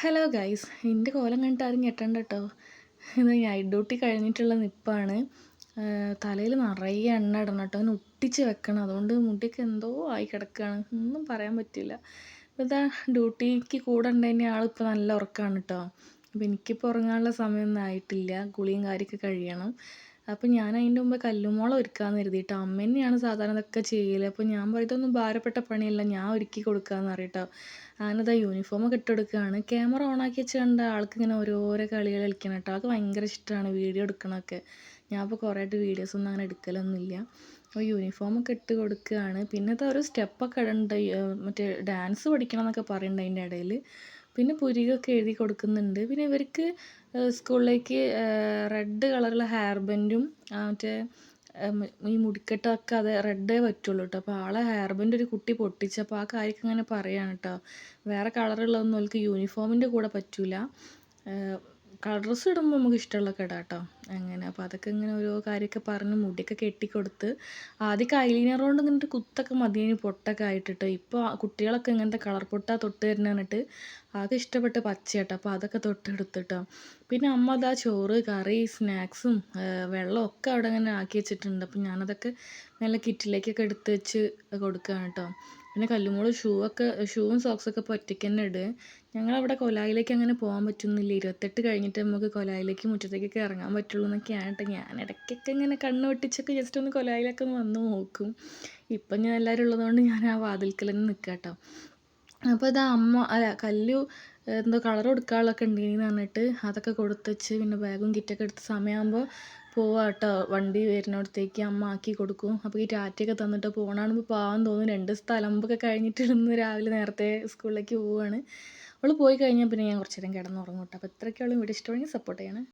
Hello guys, എൻ്റെ കോലം കണ്ടിട്ട് ആരും ഞെട്ടണ്ട കേട്ടോ. ഇത് നൈറ്റ് ഡ്യൂട്ടി കഴിഞ്ഞിട്ടുള്ള നിപ്പാണ്. തലയിൽ നിറയെ എണ്ണ ഇടണം കേട്ടോ, അതിന് ഒട്ടിച്ച് വെക്കണം. അതുകൊണ്ട് മുടിയൊക്കെ എന്തോ ആയി കിടക്കുകയാണ്, ഒന്നും പറയാൻ പറ്റില്ല. അപ്പോൾ ഇതാ ഡ്യൂട്ടിക്ക് കൂടെ ഉണ്ടതിൻ്റെ ആളിപ്പോൾ നല്ല ഉറക്കമാണ് കേട്ടോ. അപ്പോൾ എനിക്കിപ്പോൾ ഉറങ്ങാനുള്ള സമയമൊന്നും ആയിട്ടില്ല, കുളിയും കാര്യമൊക്കെ കഴിയണം. അപ്പോൾ ഞാൻ അതിൻ്റെ മുമ്പ് കല്ലുമോളം ഒരുക്കാമെന്ന് കരുതിയിട്ടോ. അമ്മ തന്നെയാണ് സാധാരണ ഇതൊക്കെ ചെയ്യൽ. അപ്പോൾ ഞാൻ പറയുന്നതൊന്നും ഭാരപ്പെട്ട പണിയല്ല, ഞാൻ ഒരുക്കി കൊടുക്കാമെന്ന് അറിയട്ടോ. ഞാനിതാ യൂണിഫോമൊക്കെ ഇട്ട് കൊടുക്കുകയാണ്. ക്യാമറ ഓണാക്കി വെച്ച് കണ്ട ആൾക്കിങ്ങനെ ഓരോരോ കളികൾ കളിക്കണം കേട്ടോ. ആൾക്ക് ഭയങ്കര ഇഷ്ടമാണ് വീഡിയോ എടുക്കണമൊക്കെ. ഞാൻ ഇപ്പോൾ കുറേ ആയിട്ട് വീഡിയോസൊന്നും അങ്ങനെ എടുക്കലൊന്നുമില്ല. അപ്പോൾ യൂണിഫോമൊക്കെ ഇട്ട് കൊടുക്കുകയാണ്. പിന്നത്തെ ഒരു സ്റ്റെപ്പൊക്കെ ഇടണ്ട്, മറ്റേ ഡാൻസ് പഠിക്കണം എന്നൊക്കെ പറയുന്നുണ്ട് അതിൻ്റെ ഇടയിൽ. പിന്നെ പുരികൊക്കെ എഴുതി കൊടുക്കുന്നുണ്ട്. പിന്നെ ഇവർക്ക് സ്കൂളിലേക്ക് റെഡ് കളറുള്ള ഹെയർ ബാൻഡും മറ്റേ ഈ മുടിക്കെട്ടൊക്കെ അത് റെഡേ പറ്റുള്ളൂ കേട്ടോ. അപ്പോൾ ആളെ ഹെയർ ബാൻഡ് ഒരു കുട്ടി പൊട്ടിച്ചപ്പോൾ ആ കാര്യമൊക്കെ ഇങ്ങനെ പറയുകയാണ് കേട്ടോ. വേറെ കളറുള്ളതൊന്നും അവൾക്ക് യൂണിഫോമിൻ്റെ കൂടെ പറ്റില്ല. കളർ ഡ്രസ്സ് ഇടുമ്പോൾ നമുക്ക് ഇഷ്ടമുള്ളതൊക്കെ ഇടാം കേട്ടോ. അങ്ങനെ അപ്പോൾ അതൊക്കെ ഇങ്ങനെ ഓരോ കാര്യമൊക്കെ പറഞ്ഞ് മുടിയൊക്കെ കെട്ടിക്കൊടുത്ത്. ആദ്യമൊക്കെ ഐലൈനർ കൊണ്ട് ഇങ്ങനത്തെ കുത്തൊക്കെ മതിയേനി പൊട്ടൊക്കെ ആയിട്ടിട്ട്. ഇപ്പോൾ കുട്ടികളൊക്കെ ഇങ്ങനത്തെ കളർ പൊട്ടാ തൊട്ട് തരുന്ന പറഞ്ഞിട്ട് ആകെ ഇഷ്ടപ്പെട്ട് പച്ചയാട്ടോ. അപ്പോൾ അതൊക്കെ തൊട്ടെടുത്തിട്ടോ. പിന്നെ അമ്മ അതാ ചോറ്, കറി, സ്നാക്സും വെള്ളവും ഒക്കെ അവിടെ ഇങ്ങനെ ആക്കി വെച്ചിട്ടുണ്ട്. അപ്പം ഞാനതൊക്കെ നല്ല കിറ്റിലേക്കൊക്കെ എടുത്ത് വെച്ച് കൊടുക്കുകയാണ് കേട്ടോ. പിന്നെ കല്ലുമോള് ഷൂവും സോക്സൊക്കെ ഇപ്പോൾ ഒറ്റയ്ക്ക് തന്നെ ഇടുക. ഞങ്ങളവിടെ കൊലായിലേക്ക് അങ്ങനെ പോകാൻ പറ്റുന്നില്ല. 28 കഴിഞ്ഞിട്ട് നമുക്ക് കൊലായിലേക്ക് മുറ്റത്തേക്കൊക്കെ ഇറങ്ങാൻ പറ്റുള്ളൂ എന്നൊക്കെയാണ് കേട്ടോ. ഞാൻ ഇടയ്ക്കൊക്കെ ഇങ്ങനെ കണ്ണ് വെട്ടിച്ചൊക്കെ ജസ്റ്റ് ഒന്ന് കൊലായിലൊക്കെ ഒന്ന് വന്ന് നോക്കും. ഇപ്പം ഞാൻ എല്ലാവരും ഉള്ളതുകൊണ്ട് ഞാൻ ആ വാതിൽക്കൽ തന്നെ നിൽക്കാം കേട്ടോ. അപ്പോൾ ഇതാ കല്ലു എന്തോ കളർ കൊടുക്കാനുള്ളതൊക്കെ ഉണ്ടെന്ന് പറഞ്ഞിട്ട് അതൊക്കെ കൊടുത്തുവെച്ച് പിന്നെ ബാഗും കിറ്റൊക്കെ എടുത്ത് സമയമാകുമ്പോൾ പോവാം കേട്ടോ. വണ്ടി വരുന്നിടത്തേക്ക് അമ്മ ആക്കി കൊടുക്കും. അപ്പോൾ ഈ ടാറ്റയൊക്കെ തന്നിട്ട് പോകണമെന്ന് പാവം തോന്നും. 2 ദിവസത്തെ അലമ്പൊക്കെ കഴിഞ്ഞിട്ട് ഇന്ന് രാവിലെ നേരത്തെ സ്കൂളിലേക്ക് പോവുകയാണ്. അവൾ പോയി കഴിഞ്ഞാൽ പിന്നെ ഞാൻ കുറച്ച് നേരം കിടന്നുറങ്ങും കേട്ടോ. അപ്പോൾ ഇത്രയൊക്കെയുള്ള വീഡിയോ ഇഷ്ടമാണെങ്കിൽ സപ്പോർട്ട് ചെയ്യണം.